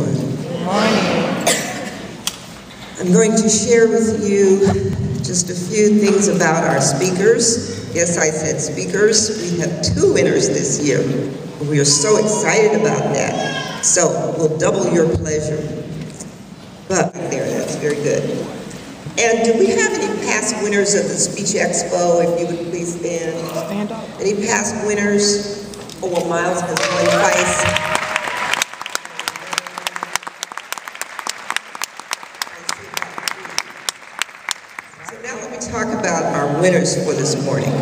everyone. Good morning. I'm going to share with you just a few things about our speakers. Yes, I said speakers. We have 2 winners this year. We are so excited about that. So we'll double your pleasure. But there, that's very good. And do we have any past winners of the Speech Expo? If you would please stand. Stand up. Any past winners? Oh, well, Miles has won twice. So now let me talk about our winners for this morning.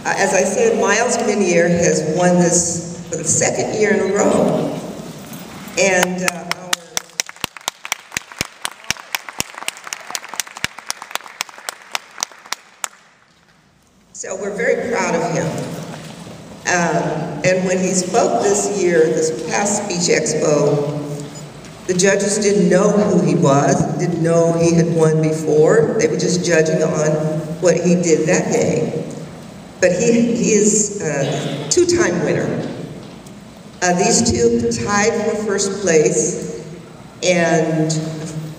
As I said, Miles Minier has won this for the 2nd year in a row. And so we're very proud of him. And when he spoke this year, this past Speech Expo, the judges didn't know who he was, didn't know he had won before. They were just judging on what he did that day. But he is a 2-time winner. These 2 tied for 1st place. And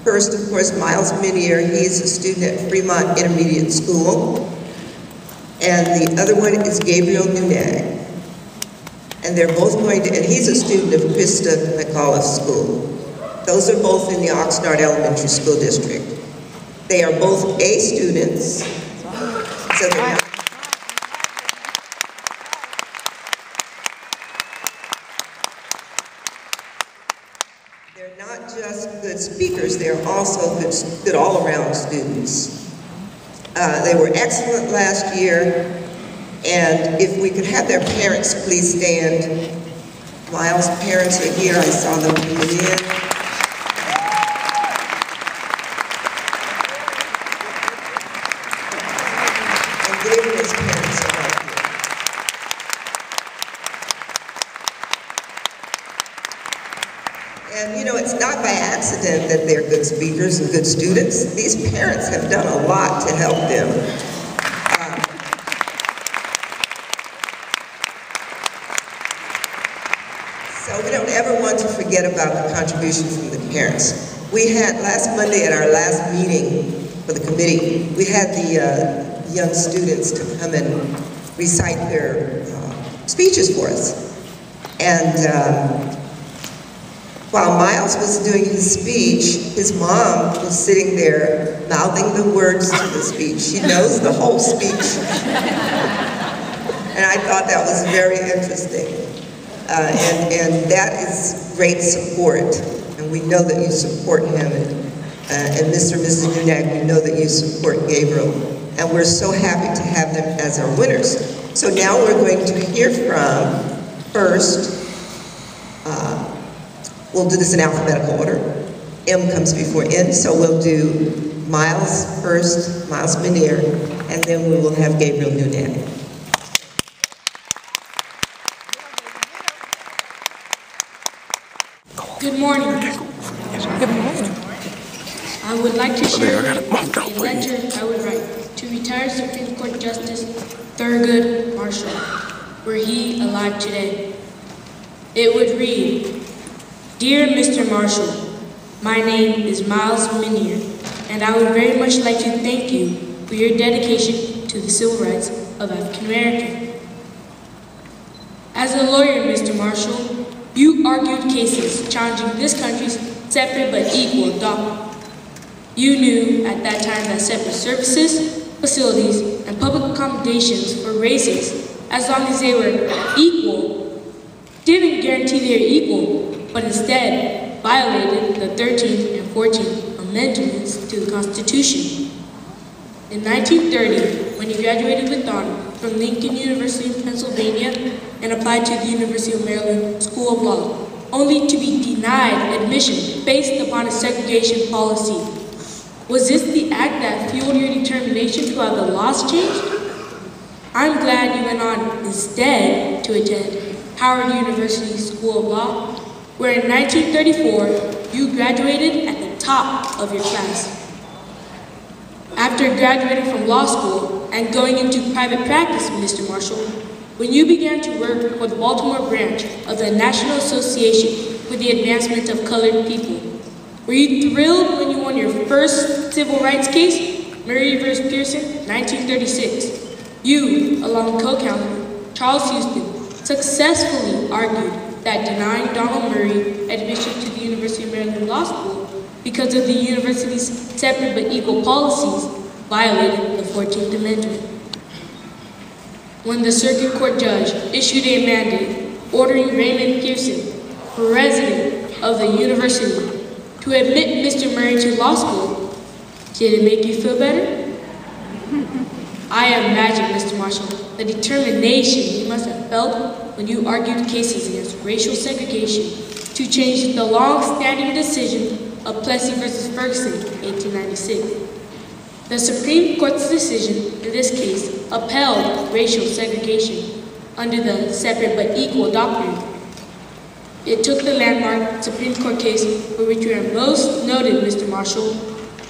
first, of course, Miles Minier, he's a student at Fremont Intermediate School. And the other one is Gabriel Nunag. And they're both going to, and he's a student of Krista McAuliffe School. Those are both in the Oxnard Elementary School District. They are both A students, so they're not just good speakers, they're also good all-around students. They were excellent last year, and if we could have their parents please stand. Miles' parents are here, I saw them coming in. And Gabriel's parents are right here. And you know, it's not by accident that they're good speakers and good students. These parents have done a lot to help them. So we don't ever want to forget about the contribution from the parents. We had last Monday at our last meeting for the committee, we had the young students to come and recite their speeches for us. And while Miles was doing his speech, his mom was sitting there mouthing the words to the speech. She knows the whole speech. And I thought that was very interesting. And that is great support. And we know that you support him. And Mr. and Mrs. Nunag, we know that you support Gabriel. And we're so happy to have them as our winners. So now we're going to hear from, first, we'll do this in alphabetical order. M comes before N, so we'll do Miles first, Miles Minier, and then we will have Gabriel Nunag. Good morning. Good morning. I would like to share a letter I would write to retired Supreme Court Justice Thurgood Marshall, were he alive today. It would read, Dear Mr. Marshall, my name is Miles Minier, and I would very much like to thank you for your dedication to the civil rights of African Americans. As a lawyer, Mr. Marshall, you argued cases challenging this country's separate but equal doctrine. You knew at that time that separate services, facilities, and public accommodations for races, as long as they were equal, didn't guarantee they were equal, but instead violated the 13th and 14th Amendments to the Constitution. In 1930, when he graduated with honor from Lincoln University in Pennsylvania and applied to the University of Maryland School of Law, only to be denied admission based upon a segregation policy. Was this the act that fueled your determination to have the laws changed? I'm glad you went on instead to attend Howard University School of Law, where in 1934, you graduated at the top of your class. After graduating from law school and going into private practice, Mr. Marshall, when you began to work for the Baltimore branch of the National Association for the advancement of colored people. Were you thrilled when you won your first civil rights case, Murray v. Pearson, 1936? You, along with co-counsel Charles Houston, successfully argued that denying Donald Murray admission to the University of Maryland Law School because of the university's separate but equal policies violated the 14th Amendment. When the circuit court judge issued a mandate ordering Raymond Pearson, president of the university, to admit Mr. Murray to law school, did it make you feel better? I imagine, Mr. Marshall, the determination you must have felt when you argued cases against racial segregation to change the long-standing decision of Plessy v. Ferguson, 1896. The Supreme Court's decision in this case upheld racial segregation under the separate but equal doctrine. It took the landmark Supreme Court case for which we are most noted, Mr. Marshall,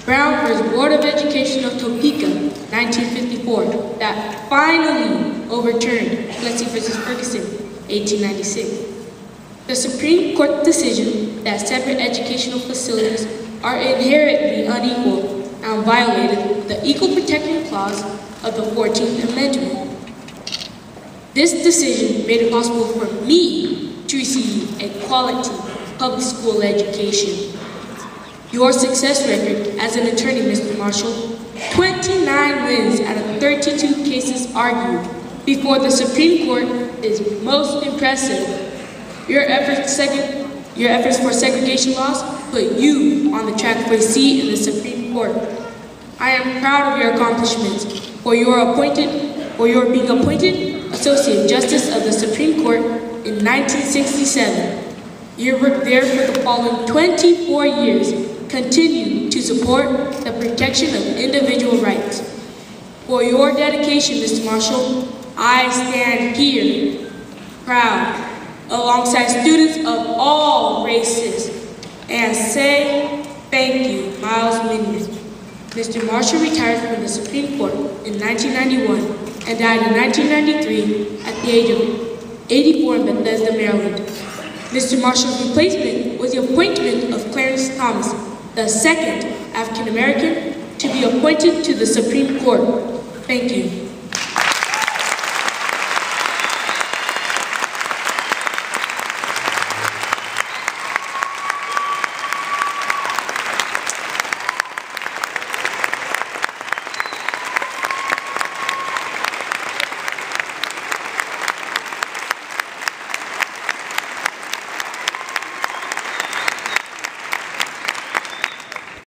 Brown v. Board of Education of Topeka, 1954, that finally overturned Plessy v. Ferguson, 1896. The Supreme Court decision that separate educational facilities are inherently unequal and violated the Equal Protection Clause of the 14th Amendment. This decision made it possible for me to receive a quality public school education. Your success record as an attorney, Mr. Marshall, 29 wins out of 32 cases argued before the Supreme Court is most impressive. Your efforts for segregation laws put you on the track for a seat in the Supreme Court. I am proud of your accomplishments, for your being appointed Associate Justice of the Supreme Court in 1967. Your work there for the following 24 years continued to support the protection of individual rights. For your dedication, Mr. Marshall, I stand here, proud, alongside students of all races, and say thank you, Miles Minion. Mr. Marshall retired from the Supreme Court in 1991 and died in 1993 at the age of 84 in Bethesda, Maryland. Mr. Marshall's replacement was the appointment of Clarence Thomas, the second African American to be appointed to the Supreme Court. Thank you.